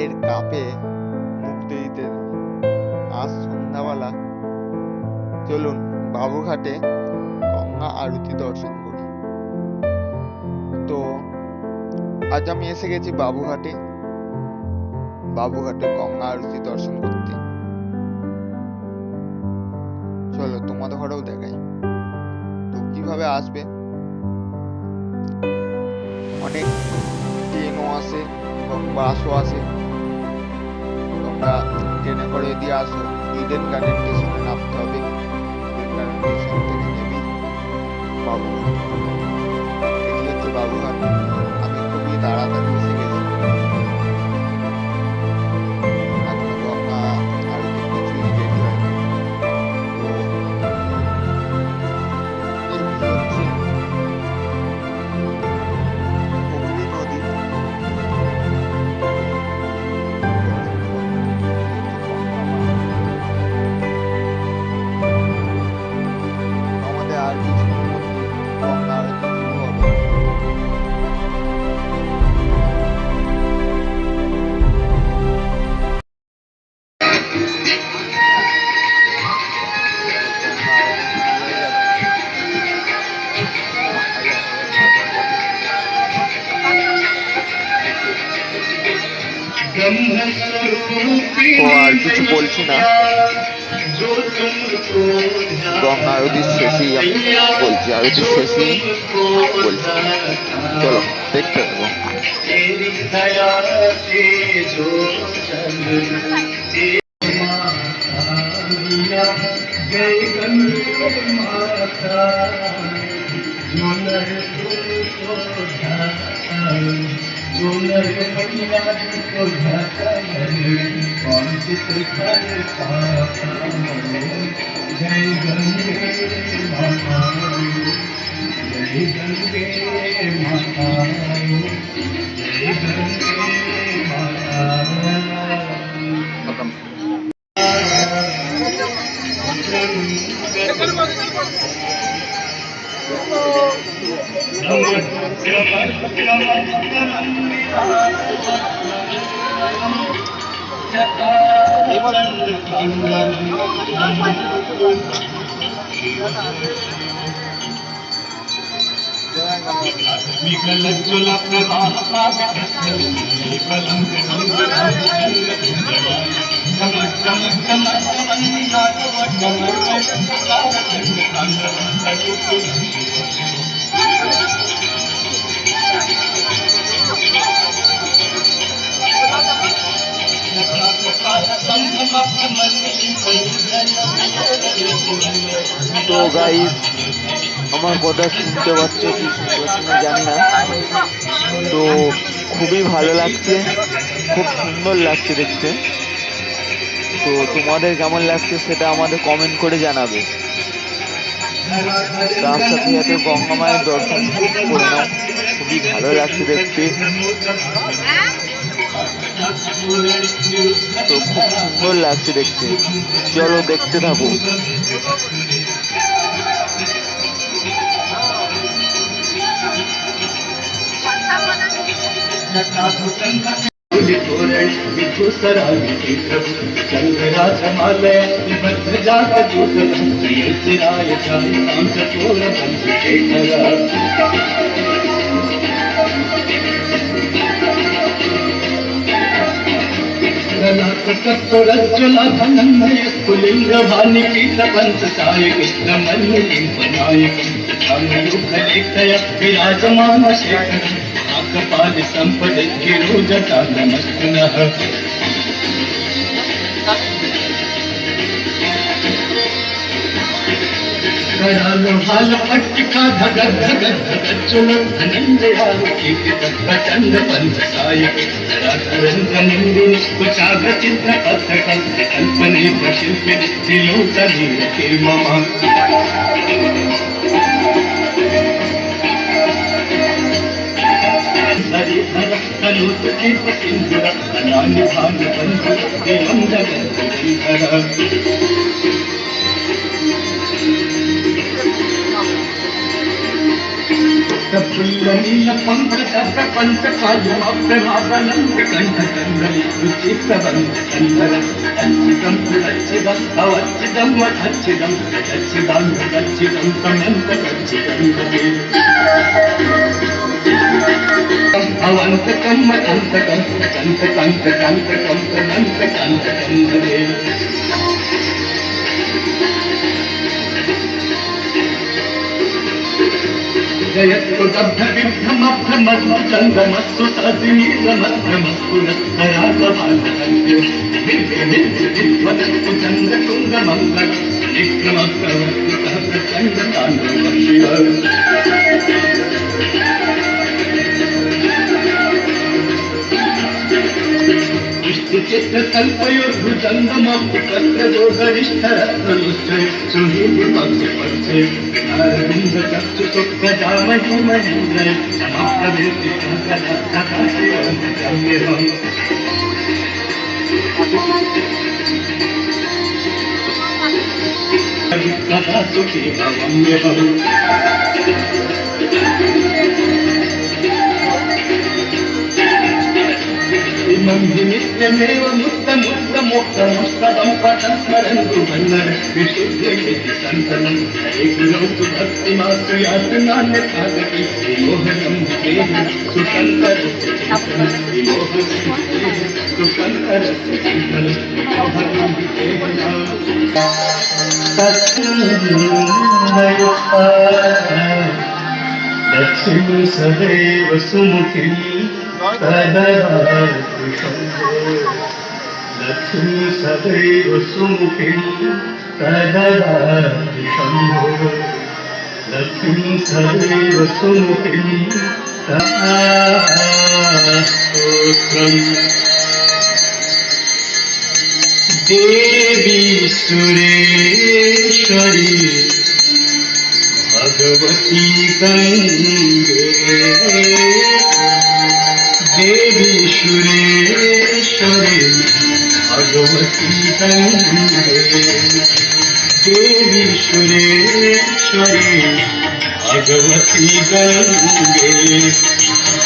চায়ের কাপে মুক্তি দিতে দেবে। আজ সন্ধ্যাবেলা চলুন বাবুঘাটে গঙ্গা আরতি দর্শন করি। তো আজ আমি এসে গেছি বাবুঘাটে গঙ্গা আরতি দর্শন করতে। চলো তোমাদের ঘরেও দেখাই। তো কিভাবে আসবে, অনেক ট্রেনও আসে, বাসও আসে। তোমরা ট্রেনে করে যদি আসো ইডেন গার্ডেন স্টেশনে নামতে হবে। ইডেন গার্ডেন স্টেশন থেকে নেমে বাবুঘাট, এটি হচ্ছে বাবুঘাট। আমি খুবই তাড়াতাড়ি এসে গেছি। এখনো গঙ্গা আরতি কিছুই রেডি হয়নি। তো এটি হচ্ছে হুগলি নদী। আমাদের আর কিছুক্ষণের মধ্যে গঙ্গা আরতি শুরু হবে। তো আর কিছু বলছি না, গঙ্গা আরতির শেষেই আমি বলছি, আরতির শেষেই বলছি। চলো দেখতে থাকবো। जय गंगे माता, जय गंगे माता, जय गंगे माता। তো গাইস, আমার কথা শুনতে পাচ্ছ কি শুনতে পাচ্ছ না জানি না। তো খুবই ভালো লাগছে, খুব সুন্দর লাগছে দেখতে। তো তোমাদের কেমন লাগছে সেটা আমাদের কমেন্ট করে জানাবে। তার সাথে সাথে গঙ্গা মায়ের দর্শন করে নাও, খুবই ভালো লাগছে দেখতে। তো খুব সুন্দর লাগছে দেখতে, চলো দেখতে থাকো। चंद्राजमालय भद्र जात दूत चिराय शांत चोर बंधु शेखर रज्जुलाधनन्मय स्फुलिंग भानिपीत पंचसाय कृष्णमल्लिलिंपनायक धर्मयुगलेखय विराजमान शेखर आकपाल संपद गिरोजता नमस्तुनः। हाल पट्टिका धगत धगत धगत चुनत धनंजयाल कीर्तित प्रचंड पंचसायक धराधरेन्द्र निंदिनी कुचाग्र चित्र पथक कल्पने प्रशिल्पिनी त्रिलोचनी के ममा हरिहर कलुत कृप सिंधुर अनानि भान बंधुर देवं जगत फुल्लनील पंकज प्रपंच कालिमाप्रभावनंद कंठ कंदली सुचित्रवंत कंदरम अच्छिदम अच्छिदम अवच्छिदम अच्छिदम अच्छिदम अच्छिदम तमंत अच्छिदम अवंत कम कंत कंत कंत कंत कंत कंत कंत कंत कंदरे जयत्तु दब्धविद्धमब्धमस्तु चन्द्रमस्तु तदिनीलमग्नमस्तु नस्तरागभान्तरन्त्यो विद्वदस्तु चन्द्रतुङ्गमङ्गल विक्रमप्रवर्तितः प्रचण्डताण्डवशिव चित्रकल्पयोर्भुजङ्गमपुकत्रयोगरिष्ठरत्ननिश्चय सुहीति पक्षे अरविन्द चक्षु सुप्रजामहि महेन्द्र समप्रवृत्ति कदा सुखी भवम्यहम् नित्यमेव मुक्त मुक्त मोक्त मुस्तदं पदं स्मरन्तु वन्दन विशुद्धेति सन्तनं गुरौ तु भक्तिमास्तु यातु नान्यथागति विमोहनं विदेहि सुशङ्करस्य चिन्तनं विमोहनं विदेहि सुशङ्करस्य चिन्तनं विमोहनं विदेहि लक्ष्मी सदैव सुमुखी लक्ष्मी सदैव सुमुखी तददाति शम्भो लक्ष्मी सदैव सुमुखी स्तोत्रम् देवी सुरेश्वरी भगवती गंगे देवी सुरेश्वरी भगवती गंगे देवी सुरेश्वरी भगवती गंगे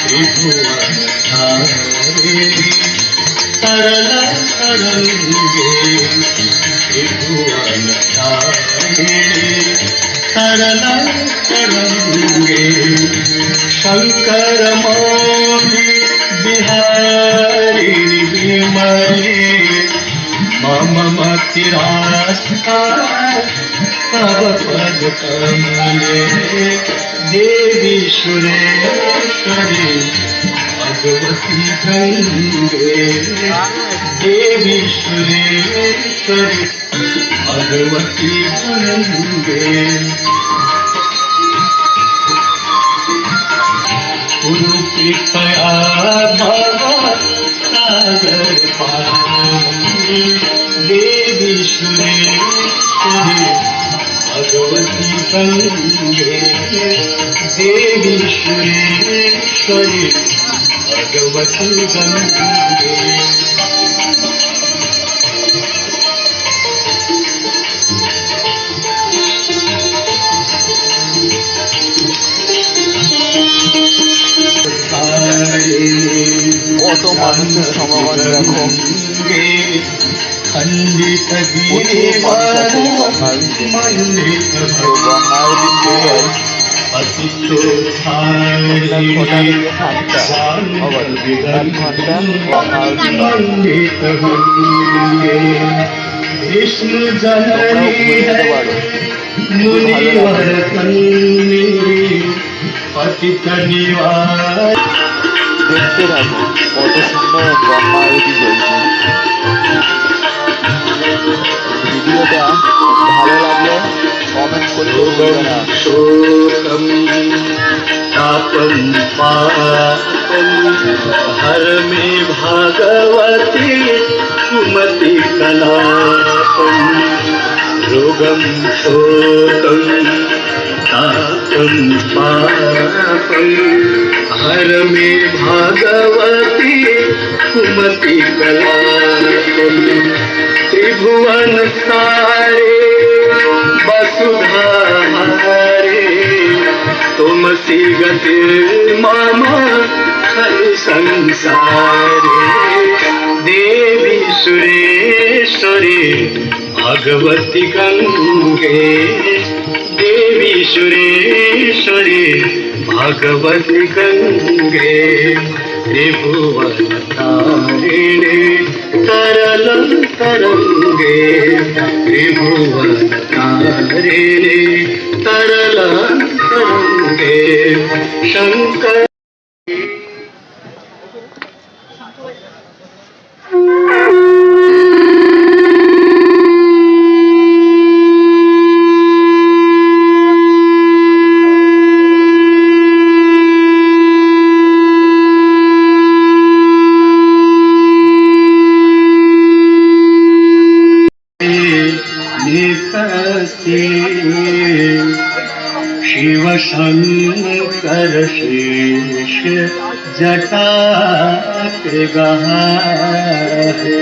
त्रिभुवन धारे सरल तरंगे त्रिभुवन धारे सरल तरंगे शंकर मौली बिहारी विमले मम मतिरास्था तव पद कमले देवी सुरेश्वरी भगवती गंगे देवी सुरेश्वरी भगवती गंगे गुरु कृपया भव सागर पारी देवी सुरेश्वरी भगवती गंगे देवी सुरेश्वरी भगवती गंगे কত মানুষের সমাগম দেখো, খণ্ডিত প্রচুর মানুষ আছে গঙ্গার দিকে। তো গঙ্গার দিকে ঘন্টা থেকে 7টা আবার 1 ঘন্টা গঙ্গার বিষ্ণু তোমরাও ঘুরে যেতে পারো, ভালো লাগবে। দেখতে থাকো কত সুন্দর গঙ্গা আরতি চলছে। ভিডিওটা ভালো লাগলে কমেন্ট করতে ভুলবে না। हर में भागवती सुमति कलापम रोगम शोकम तापम पापम हर में भागवती सुमति कलापम त्रिभुवन सारे वसुधारे तुम हसी गति मम खलु संसारे देवी सुरेश्वरी भगवती गंगे देवी सुरेश्वरी भगवती गंगे त्रिभुवन तारिणे तरल तरंगे त्रिभुवन तारिणे तरल तरंगे शंकर शिव शंकर शेष जटा पे गहारे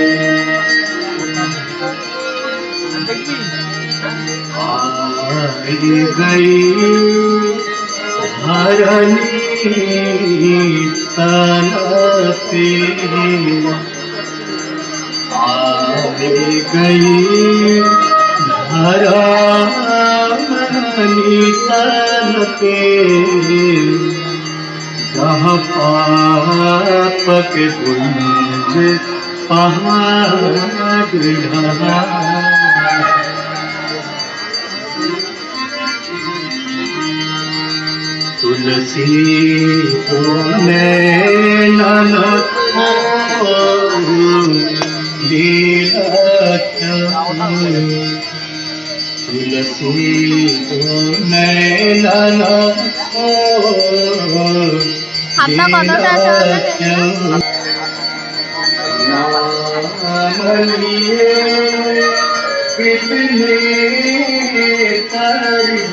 आई गई धरनी तन पे आई गई धरनी तन पे जहाँ पाप के गुंज पहाड़ ढहा तुलसी तो नैनन लीला तुलसी तो नैनन হাতটা কত টাকা হলো नाम लिए कितने तर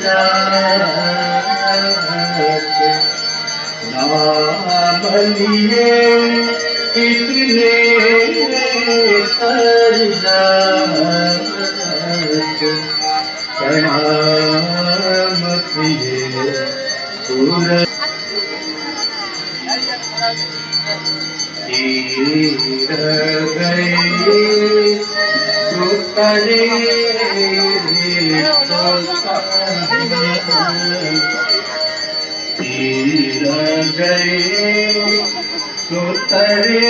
जाते नाम लिए कितने तर जाते प्रणाम प्रिय सूरज तीर गए सुतरे तीर गए सुतरे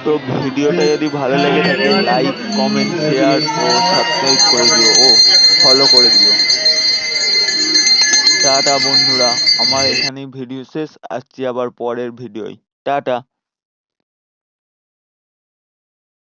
তো ভিডিওটা যদি ভালো লেগে থাকে লাইক কমেন্ট শেয়ার ও সাবস্ক্রাইব করে দিও ও ফলো করে দিও। টাটা বন্ধুরা, আমার এখানেই ভিডিও শেষ, আসছি আবার পরের ভিডিওয়। টাটা।